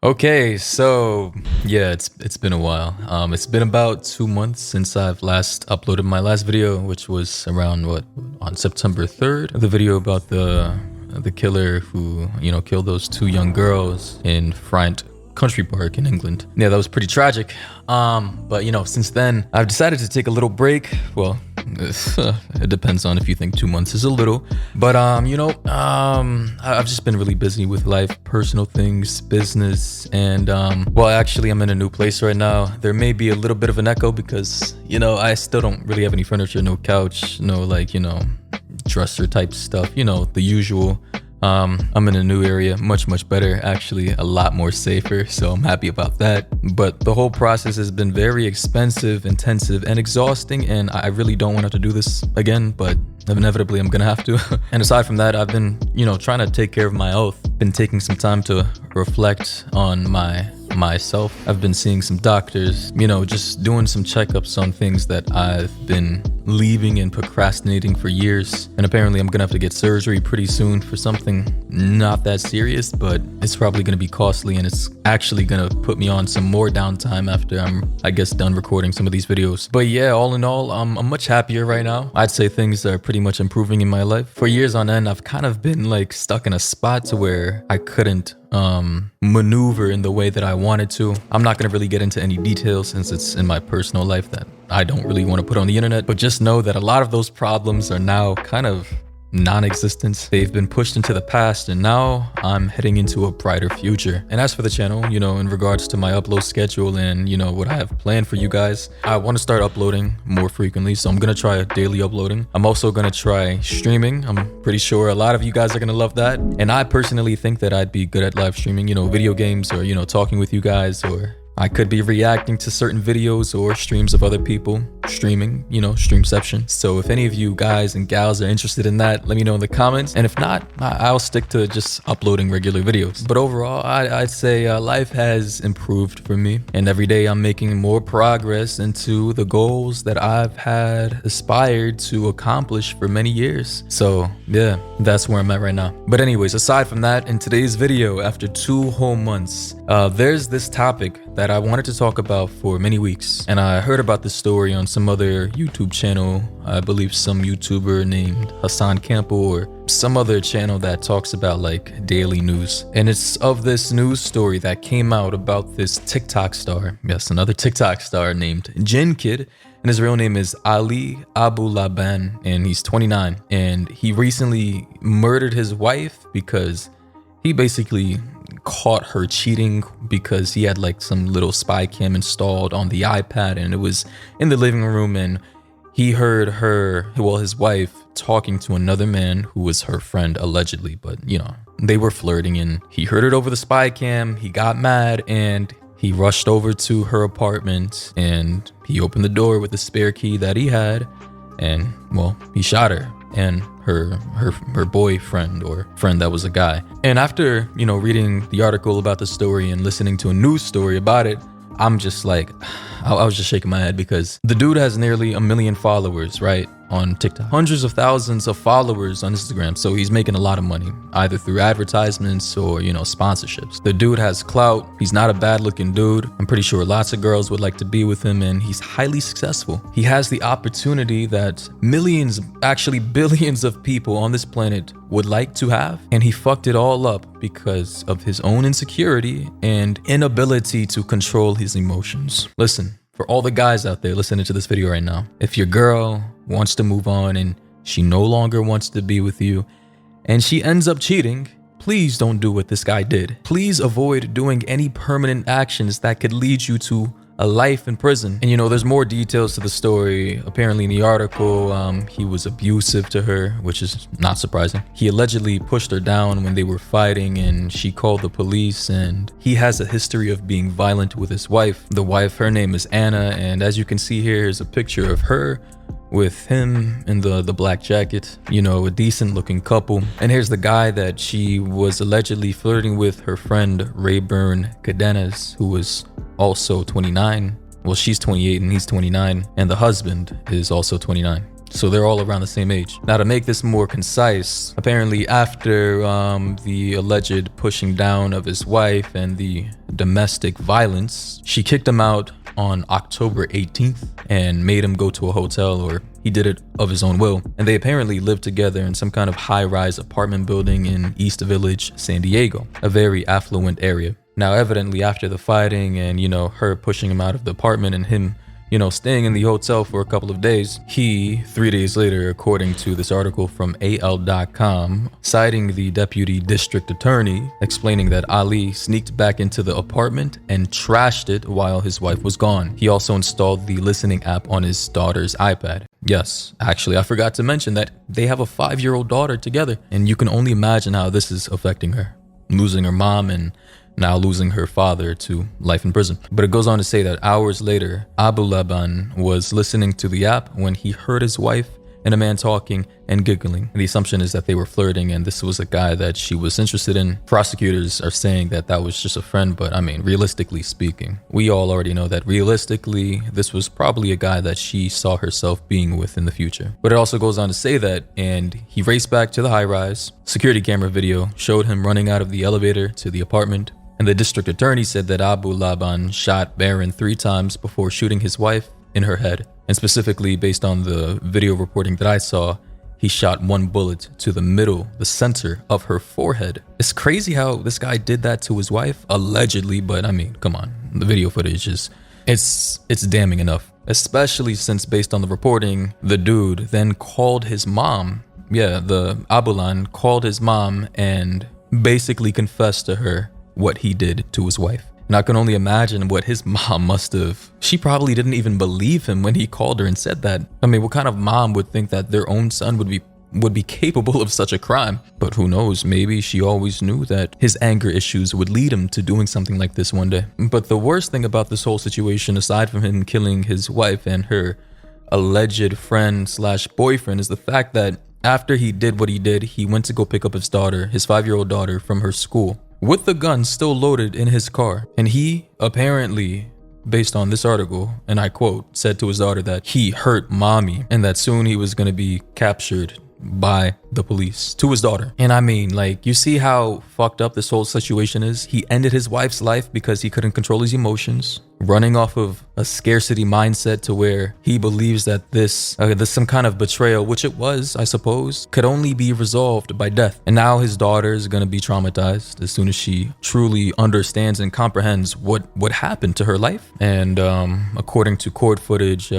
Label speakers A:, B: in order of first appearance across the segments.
A: Okay, so yeah, it's been a while. It's been about 2 months since I've last uploaded my last video, which was around on September 3rd. The video about the killer who killed those two young girls in Frant Country Park in England. Yeah, that was pretty tragic. But since then I've decided to take a little break. Well, it depends on if you think 2 months is a little, but I've just been really busy with life, personal things, business, and well, actually I'm in a new place right now. There may be a little bit of an echo because I still don't really have any furniture, no couch, no dresser type stuff, the usual. I'm in a new area, much better, actually a lot more safer, so I'm happy about that. But the whole process has been very expensive, intensive, and exhausting, and I really don't want to have to do this again, but inevitably I'm gonna have to. And aside from that, I've been trying to take care of my health, been taking some time to reflect on myself. I've been seeing some doctors, just doing some checkups on things that I've been leaving and procrastinating for years. And apparently I'm gonna have to get surgery pretty soon for something not that serious, but it's probably gonna be costly, and it's actually gonna put me on some more downtime after I'm, I guess, done recording some of these videos. But yeah, all in all, I'm much happier right now. I'd say things are pretty much improving in my life. For years on end, I've kind of been stuck in a spot to where I couldn't maneuver in the way that I wanted to. I'm not gonna really get into any details since it's in my personal life that I don't really want to put on the internet, but just know that a lot of those problems are now kind of non-existent. They've been pushed into the past, and now I'm heading into a brighter future. And as for the channel, in regards to my upload schedule and what I have planned for you guys, I want to start uploading more frequently, so I'm gonna try daily uploading. I'm also gonna try streaming. I'm pretty sure a lot of you guys are gonna love that, and I personally think that I'd be good at live streaming, video games, or talking with you guys, or I could be reacting to certain videos or streams of other people streaming, streamception. So if any of you guys and gals are interested in that, let me know in the comments. And if not, I'll stick to just uploading regular videos. But overall, I'd say life has improved for me. And every day I'm making more progress into the goals that I've had aspired to accomplish for many years. So yeah, that's where I'm at right now. But anyways, aside from that, in today's video, after 2 whole months, there's this topic that I wanted to talk about for many weeks, and I heard about this story on some other YouTube channel. I believe some YouTuber named Hassan Campbell, or some other channel that talks about daily news. And it's of this news story that came out about this TikTok star. Yes, another TikTok star named JinnKid. And his real name is Ali Abu Laban, and he's 29. And he recently murdered his wife because he basically caught her cheating because he had some little spy cam installed on the iPad, and it was in the living room, and he heard his wife talking to another man who was her friend allegedly, but they were flirting, and he heard it over the spy cam. He got mad and he rushed over to her apartment, and he opened the door with the spare key that he had, and well, he shot her and her boyfriend, or friend that was a guy. And after reading the article about the story and listening to a news story about it, I'm just I was just shaking my head, because the dude has nearly 1 million followers, right, on TikTok, hundreds of thousands of followers on Instagram. So he's making a lot of money, either through advertisements or sponsorships. The dude has clout. He's not a bad looking dude. I'm pretty sure lots of girls would like to be with him, and he's highly successful. He has the opportunity that millions, actually billions of people on this planet would like to have, and he fucked it all up because of his own insecurity and inability to control his emotions. Listen, for all the guys out there listening to this video right now, if your girl wants to move on and she no longer wants to be with you and she ends up cheating, please don't do what this guy did. Please avoid doing any permanent actions that could lead you to a life in prison. And there's more details to the story. Apparently in the article, he was abusive to her, which is not surprising. He allegedly pushed her down when they were fighting, and she called the police, and he has a history of being violent with his wife. The wife, her name is Anna, and as you can see here is a picture of her with him in the black jacket, a decent looking couple. And here's the guy that she was allegedly flirting with, her friend Rayburn Cadenas, who was also 29. Well, she's 28 and he's 29, and the husband is also 29. So they're all around the same age. Now, to make this more concise, apparently after the alleged pushing down of his wife and the domestic violence, she kicked him out on October 18th and made him go to a hotel, or he did it of his own will. And they apparently lived together in some kind of high-rise apartment building in East Village, San Diego, a very affluent area. Now, evidently after the fighting and, her pushing him out of the apartment and him staying in the hotel for a couple of days, he, 3 days later, according to this article from AL.com, citing the deputy district attorney, explaining that Ali sneaked back into the apartment and trashed it while his wife was gone. He also installed the listening app on his daughter's iPad. Yes, actually, I forgot to mention that they have a 5-year-old daughter together, and you can only imagine how this is affecting her. Losing her mom and now losing her father to life in prison. But it goes on to say that hours later, Abu Laban was listening to the app when he heard his wife and a man talking and giggling. And the assumption is that they were flirting and this was a guy that she was interested in. Prosecutors are saying that that was just a friend, but I mean, realistically speaking, we all already know that realistically, this was probably a guy that she saw herself being with in the future. But it also goes on to say that, and he raced back to the high-rise. Security camera video showed him running out of the elevator to the apartment. And the district attorney said that Abu Laban shot Barron 3 times before shooting his wife in her head. And specifically, based on the video reporting that I saw, he shot 1 bullet to the center of her forehead. It's crazy how this guy did that to his wife, allegedly, but I mean, come on, the video footage it's damning enough. Especially since, based on the reporting, the dude then called his mom. Yeah, the Abulan called his mom and basically confessed to her what he did to his wife. And I can only imagine what his mom must have. She probably didn't even believe him when he called her and said that. I mean, what kind of mom would think that their own son would be capable of such a crime? But who knows, maybe she always knew that his anger issues would lead him to doing something like this one day. But the worst thing about this whole situation, aside from him killing his wife and her alleged friend/boyfriend, is the fact that after he did what he did, he went to go pick up his daughter, his 5-year-old daughter, from her school, with the gun still loaded in his car. And he apparently, based on this article, and I quote, said to his daughter that he hurt mommy and that soon he was going to be captured by the police, to his daughter. And I mean, like, you see how fucked up this whole situation is? He ended his wife's life because he couldn't control his emotions, running off of a scarcity mindset to where he believes that this some kind of betrayal, which it was, I suppose, could only be resolved by death. And now his daughter is going to be traumatized as soon as she truly understands and comprehends what happened to her life. And according to court footage,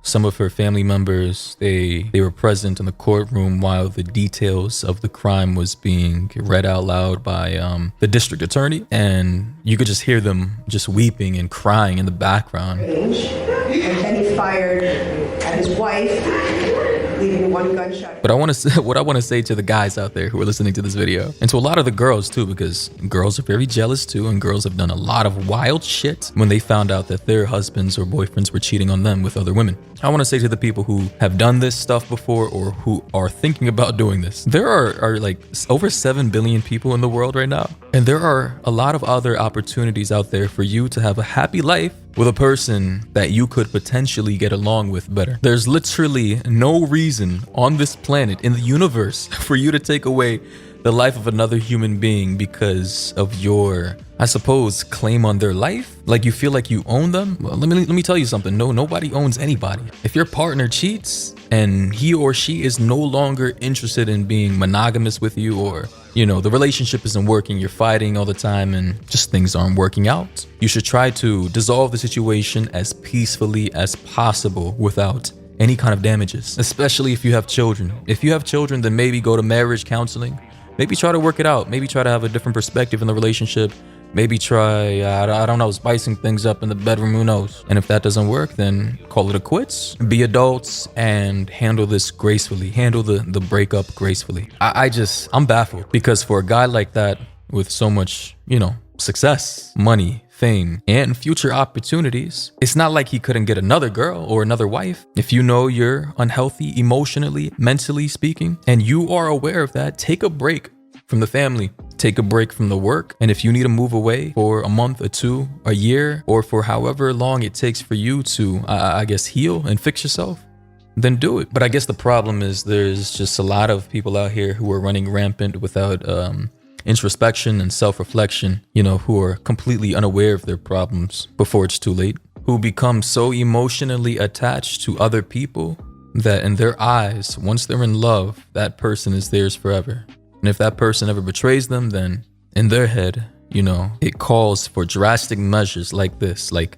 A: some of her family members, they were present in the courtroom while the details of the crime was being read out loud by the district attorney, and you could just hear them just weeping and crying in the background.
B: And then he fired at his wife, leaving 1 gunshot.
A: But what I want to say to the guys out there who are listening to this video, and to a lot of the girls too, because girls are very jealous too, and girls have done a lot of wild shit when they found out that their husbands or boyfriends were cheating on them with other women. I want to say to the people who have done this stuff before or who are thinking about doing this, there are like over 7 billion people in the world right now. And there are a lot of other opportunities out there for you to have a happy life with a person that you could potentially get along with better. There's literally no reason on this planet, in the universe, for you to take away the life of another human being because of your, I suppose, claim on their life. Like, you feel like you own them. Well, let me tell you something. No, nobody owns anybody. If your partner cheats and he or she is no longer interested in being monogamous with you, or, you know, the relationship isn't working, you're fighting all the time and just things aren't working out, you should try to dissolve the situation as peacefully as possible without any kind of damages, especially if you have children. If you have children, then maybe go to marriage counseling. Maybe try to work it out. Maybe try to have a different perspective in the relationship. Maybe try, I don't know, spicing things up in the bedroom, who knows? And if that doesn't work, then call it a quits. Be adults and handle this gracefully. Handle the breakup gracefully. I'm baffled, because for a guy like that with so much, you know, success, money, fame, and future opportunities, it's not like he couldn't get another girl or another wife. If you know you're unhealthy emotionally, mentally speaking, and you are aware of that, take a break from the family, take a break from the work. And if you need to move away for a month or 2, a year, or for however long it takes for you to, I guess, heal and fix yourself, then do it. But I guess the problem is there's just a lot of people out here who are running rampant without introspection and self-reflection, you know, who are completely unaware of their problems before it's too late, who become so emotionally attached to other people that in their eyes, once they're in love, that person is theirs forever. And if that person ever betrays them, then in their head, you know, it calls for drastic measures like this, like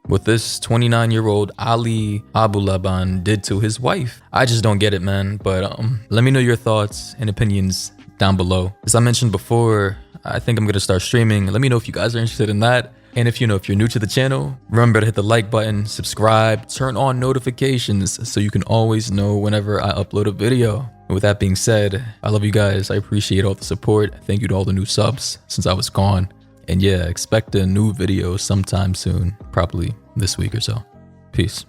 A: what this 29-year-old Ali Abu Laban did to his wife. I just don't get it, man. But let me know your thoughts and opinions down below. As I mentioned before, I think I'm gonna start streaming. Let me know if you guys are interested in that. And if you're new to the channel, remember to hit the like button, subscribe, turn on notifications so you can always know whenever I upload a video. And with that being said, I love you guys. I appreciate all the support. Thank you to all the new subs since I was gone. And yeah, expect a new video sometime soon, probably this week or so. Peace.